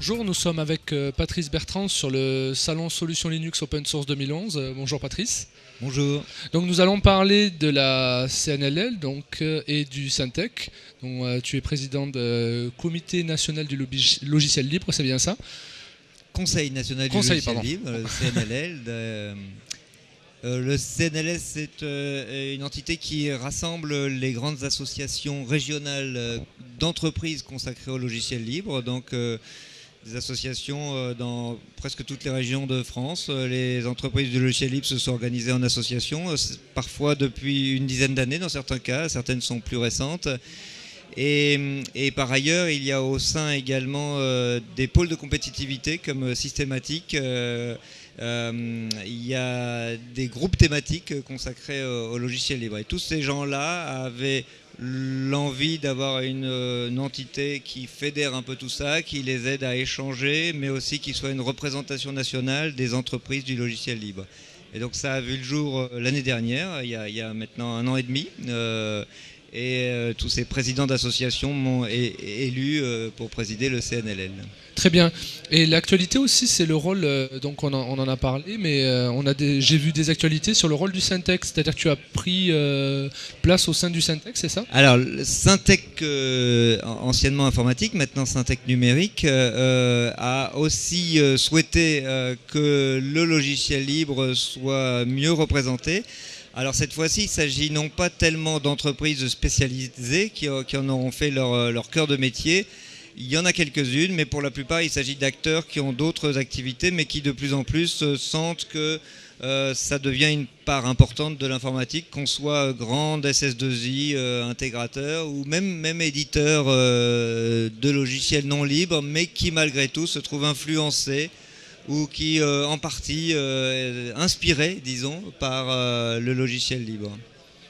Bonjour, nous sommes avec Patrice Bertrand sur le salon Solutions Linux Open Source 2011. Bonjour Patrice. Bonjour. Donc nous allons parler de la CNLL et du Syntec. Donc, tu es président du Comité national du logiciel libre, c'est bien ça? Conseil national du logiciel libre, le CNLL. Le CNLL, c'est une entité qui rassemble les grandes associations régionales d'entreprises consacrées au logiciel libre. Donc, des associations dans presque toutes les régions de France. Les entreprises du logiciel libre se sont organisées en associations, parfois depuis une dizaine d'années dans certains cas, certaines sont plus récentes. Et par ailleurs, il y a au sein également des pôles de compétitivité comme Systématique. Il y a des groupes thématiques consacrés au logiciel libre. Et tous ces gens-là avaient l'envie d'avoir une entité qui fédère un peu tout ça, qui les aide à échanger, mais aussi qui soit une représentation nationale des entreprises du logiciel libre. Et donc ça a vu le jour l'année dernière, il y a maintenant 1 an et demi. Tous ces présidents d'associations m'ont élu pour présider le CNLL. Très bien. Et l'actualité aussi, c'est le rôle, donc on en a parlé, mais j'ai vu des actualités sur le rôle du Syntec, c'est-à-dire que tu as pris place au sein du Syntec, c'est ça? Alors, Syntec, anciennement informatique, maintenant Syntec numérique, a aussi souhaité que le logiciel libre soit mieux représenté. Alors cette fois-ci, il s'agit non pas tellement d'entreprises spécialisées qui en auront fait leur cœur de métier. Il y en a quelques-unes, mais pour la plupart, il s'agit d'acteurs qui ont d'autres activités, mais qui de plus en plus sentent que ça devient une part importante de l'informatique, qu'on soit grande SS2I, intégrateur ou même éditeur de logiciels non libres, mais qui malgré tout se trouve influencé ou qui en partie inspiré, disons, par le logiciel libre.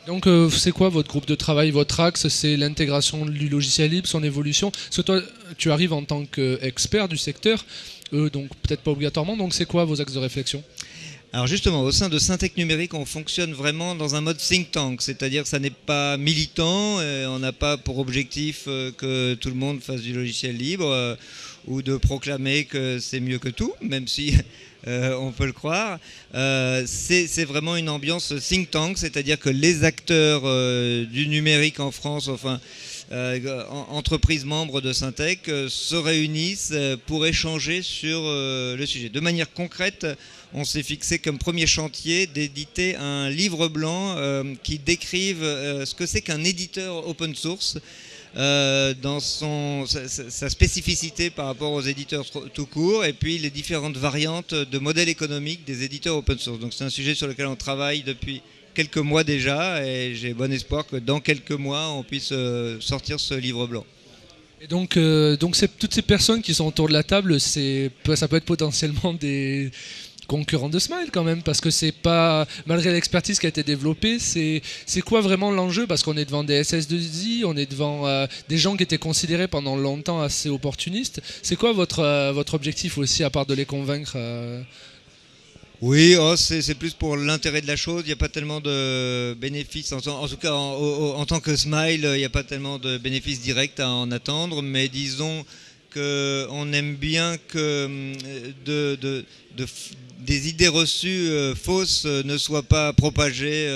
Donc c'est quoi votre groupe de travail, votre axe? C'est l'intégration du logiciel libre, son évolution. Parce que toi, tu arrives en tant qu'expert du secteur, donc peut-être pas obligatoirement. Donc c'est quoi vos axes de réflexion? Alors justement, au sein de Syntec Numérique, on fonctionne vraiment dans un mode think tank, c'est-à-dire que ça n'est pas militant, on n'a pas pour objectif que tout le monde fasse du logiciel libre ou de proclamer que c'est mieux que tout, même si on peut le croire. C'est vraiment une ambiance think tank, c'est-à-dire que les acteurs du numérique en France, entreprises membres de Syntec, se réunissent pour échanger sur le sujet. De manière concrète, on s'est fixé comme premier chantier d'éditer un livre blanc qui décrive ce que c'est qu'un éditeur open source, dans sa spécificité par rapport aux éditeurs tout court, et puis les différentes variantes de modèles économiques des éditeurs open source. Donc c'est un sujet sur lequel on travaille depuis quelques mois déjà, et j'ai bon espoir que dans quelques mois on puisse sortir ce livre blanc. Et donc toutes ces personnes qui sont autour de la table, ça peut être potentiellement des concurrents de Smile quand même, parce que c'est pas, malgré l'expertise qui a été développée, c'est quoi vraiment l'enjeu? Parce qu'on est devant des SS2I, on est devant des gens qui étaient considérés pendant longtemps assez opportunistes. C'est quoi votre objectif aussi, à part de les convaincre Oui, c'est plus pour l'intérêt de la chose. Il n'y a pas tellement de bénéfices, en tout cas en tant que Smile, il n'y a pas tellement de bénéfices directs à en attendre, mais disons qu'on aime bien que des idées reçues fausses ne soient pas propagées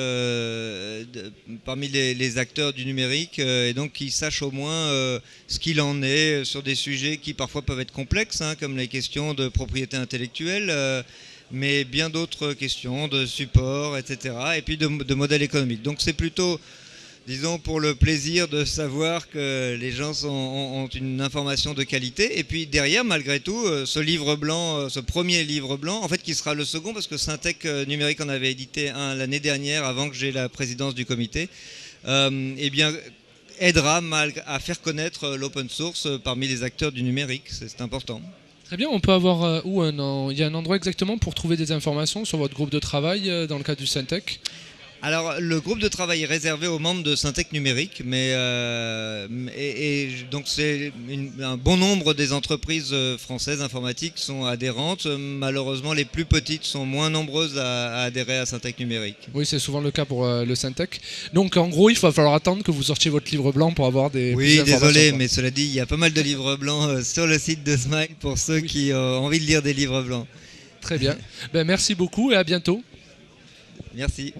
parmi les acteurs du numérique, et donc qu'ils sachent au moins ce qu'il en est sur des sujets qui parfois peuvent être complexes, comme les questions de propriété intellectuelle, mais bien d'autres questions de support, etc., et puis de modèle économique. Donc c'est plutôt, disons, pour le plaisir de savoir que les gens ont une information de qualité. Et puis derrière, malgré tout, ce livre blanc, ce premier livre blanc, en fait qui sera le second, parce que Syntec Numérique en avait édité un l'année dernière, avant que j'aie la présidence du comité, eh bien, aidera à faire connaître l'open source parmi les acteurs du numérique. C'est important. Très bien, on peut avoir il y a un endroit exactement pour trouver des informations sur votre groupe de travail dans le cadre du Syntec? Alors, le groupe de travail est réservé aux membres de Syntec Numérique, mais donc c'est un bon nombre des entreprises françaises informatiques sont adhérentes. Malheureusement, les plus petites sont moins nombreuses à adhérer à Syntec Numérique. Oui, c'est souvent le cas pour le Syntec. Donc, en gros, il va falloir attendre que vous sortiez votre livre blanc pour avoir des... Oui, désolé, mais cela dit, il y a pas mal de livres blancs sur le site de Smile pour ceux qui ont envie de lire des livres blancs. Très bien. Ben, merci beaucoup et à bientôt. Merci.